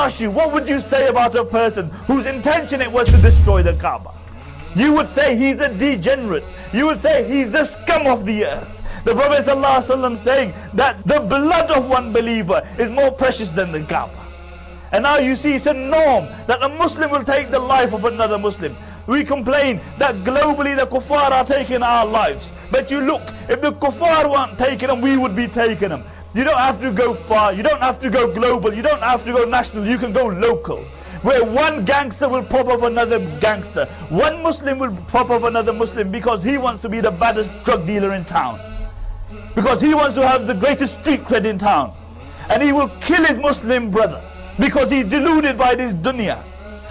ask you, what would you say about a person whose intention it was to destroy the Kaaba? You would say he's a degenerate. You would say he's the scum of the earth. The Prophet ﷺ saying that the blood of one believer is more precious than the Kaaba. And now you see it's a norm that a Muslim will take the life of another Muslim. We complain that globally the kuffar are taking our lives. But you look, if the kuffar weren't taking them, we would be taking them. You don't have to go far, you don't have to go global, you don't have to go national, you can go local. Where one gangster will pop off another gangster. One Muslim will pop off another Muslim because he wants to be the baddest drug dealer in town. Because he wants to have the greatest street cred in town. And he will kill his Muslim brother because he's deluded by this dunya.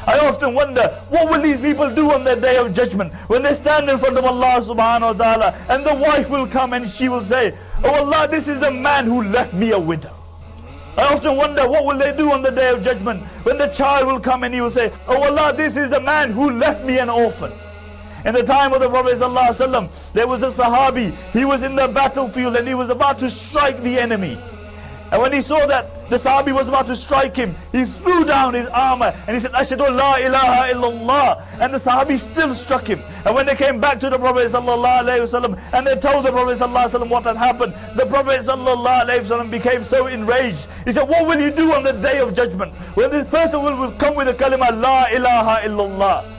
I often wonder, what will these people do on their day of judgment when they stand in front of Allah subhanahu wa ta'ala, and the wife will come and she will say, oh Allah, this is the man who left me a widow. I often wonder, what will they do on the day of judgment when the child will come and he will say, oh Allah, this is the man who left me an orphan. In the time of the Prophet ﷺ, there was a Sahabi, he was in the battlefield and he was about to strike the enemy. And when he saw that the Sahabi was about to strike him, he threw down his armor and he said, Ashhadu la ilaha illallah. And the Sahabi still struck him. And when they came back to the Prophet ﷺ and they told the Prophet ﷺ what had happened, the Prophet ﷺ became so enraged. He said, what will you do on the day of judgment when this person will come with the kalima la ilaha illallah?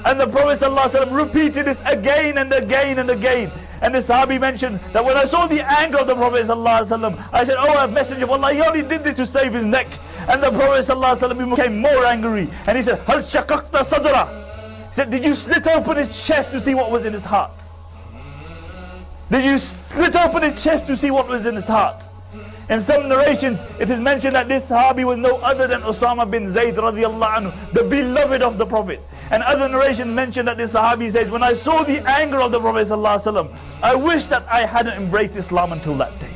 And the Prophet ﷺ repeated this again and again and again. And the Sahabi mentioned that when I saw the anger of the Prophet ﷺ, I said, oh, a messenger of Allah, he only did this to save his neck. And the Prophet ﷺ became more angry. And he said, Hal shakakta sadra. He said, did you slit open his chest to see what was in his heart? Did you slit open his chest to see what was in his heart? In some narrations, it is mentioned that this Sahabi was no other than Usama bin Zayd radiallahu anhu, the beloved of the Prophet. And other narrations mention that this Sahabi says, when I saw the anger of the Prophet sallallahu alaihi wasallam, I wish that I hadn't embraced Islam until that day.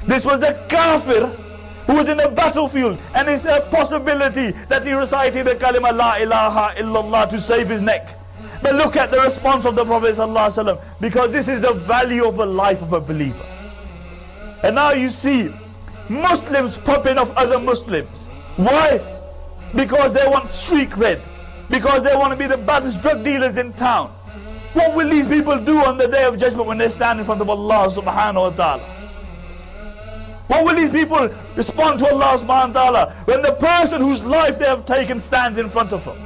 This was a kafir who was in the battlefield, and it's a possibility that he recited the kalima la ilaha illallah to save his neck. But look at the response of the Prophet sallallahu alaihi wasallam, because this is the value of a life of a believer. And now you see Muslims popping off other Muslims. Why? Because they want street cred. Because they want to be the baddest drug dealers in town. What will these people do on the day of judgment when they stand in front of Allah subhanahu wa ta'ala? What will these people respond to Allah subhanahu wa ta'ala when the person whose life they have taken stands in front of them?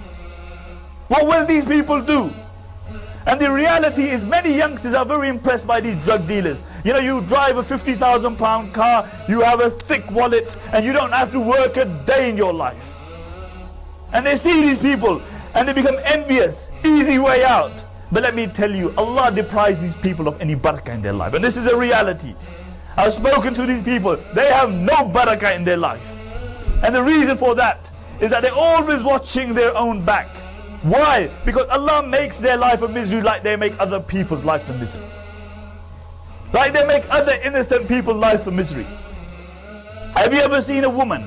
What will these people do? And the reality is many youngsters are very impressed by these drug dealers. You know, you drive a 50,000 pound car, you have a thick wallet, and you don't have to work a day in your life. And they see these people and they become envious. Easy way out. But let me tell you, Allah deprives these people of any barakah in their life. And this is a reality. I've spoken to these people. They have no barakah in their life. And the reason for that is that they're always watching their own back. Why? Because Allah makes their life a misery like they make other people's lives a misery. Like they make other innocent people's lives a misery. Have you ever seen a woman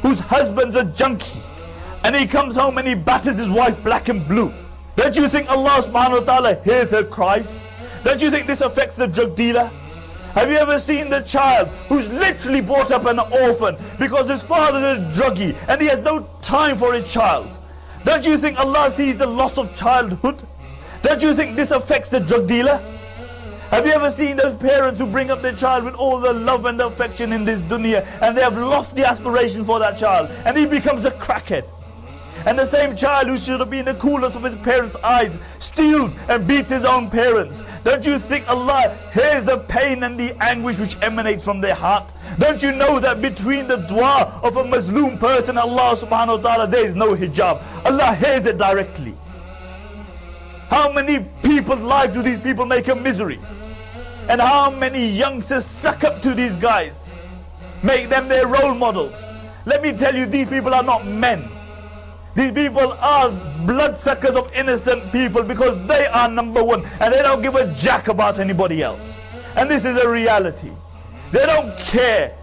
whose husband's a junkie and he comes home and he batters his wife black and blue? Don't you think Allah subhanahu wa ta'ala hears her cries? Don't you think this affects the drug dealer? Have you ever seen the child who's literally brought up an orphan because his father's a druggie and he has no time for his child? Don't you think Allah sees the loss of childhood? Don't you think this affects the drug dealer? Have you ever seen those parents who bring up their child with all the love and affection in this dunya, and they have lofty aspirations for that child, and he becomes a crackhead? And the same child who should have been the coolest of his parents' eyes steals and beats his own parents. Don't you think Allah hears the pain and the anguish which emanates from their heart? Don't you know that between the dua of a Muslim person, Allah subhanahu wa ta'ala, there is no hijab? Allah hears it directly. How many people's lives do these people make a misery? And how many youngsters suck up to these guys? Make them their role models. Let me tell you, these people are not men. These people are bloodsuckers of innocent people because they are number one and they don't give a jack about anybody else. And this is a reality. They don't care.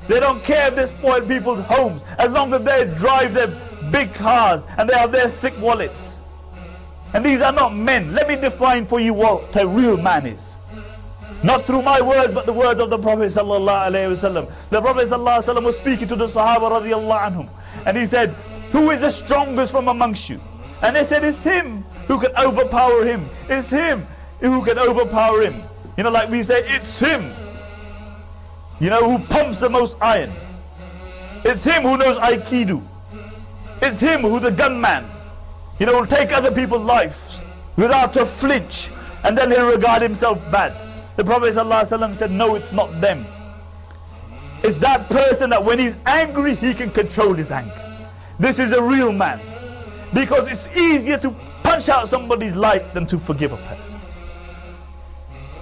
They don't care if they spoil people's homes as long as they drive their big cars and they have their thick wallets. And these are not men. Let me define for you what a real man is. Not through my words, but the word of the Prophet sallallahu alaihi wasallam. The Prophet sallallahu alaihi wasallam was speaking to the Sahaba radiyallahu anhum, and he said, who is the strongest from amongst you? And they said, it's him who can overpower him. It's him who can overpower him. You know, like we say, it's him, you know, who pumps the most iron. It's him who knows Aikido. It's him who the gunman, you know, will take other people's lives without a flinch, and then he'll regard himself bad. The Prophet ﷺ said, no, it's not them. It's that person that when he's angry, he can control his anger. This is a real man. Because it's easier to punch out somebody's lights than to forgive a person.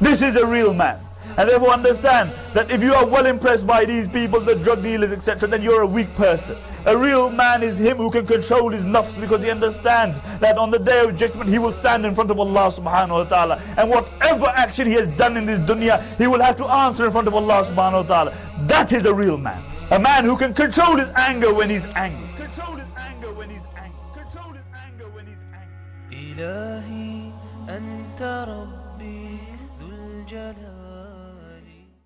This is a real man. And therefore understand that if you are well impressed by these people, the drug dealers, etc., then you're a weak person. A real man is him who can control his nafs, because he understands that on the day of judgment he will stand in front of Allah subhanahu wa ta'ala, and whatever action he has done in this dunya, he will have to answer in front of Allah subhanahu wa ta'ala. That is a real man. A man who can control his anger when he's angry. Control his anger when he's angry. Control his anger when he's angry. Ilahi anta rabbi dhul jalal.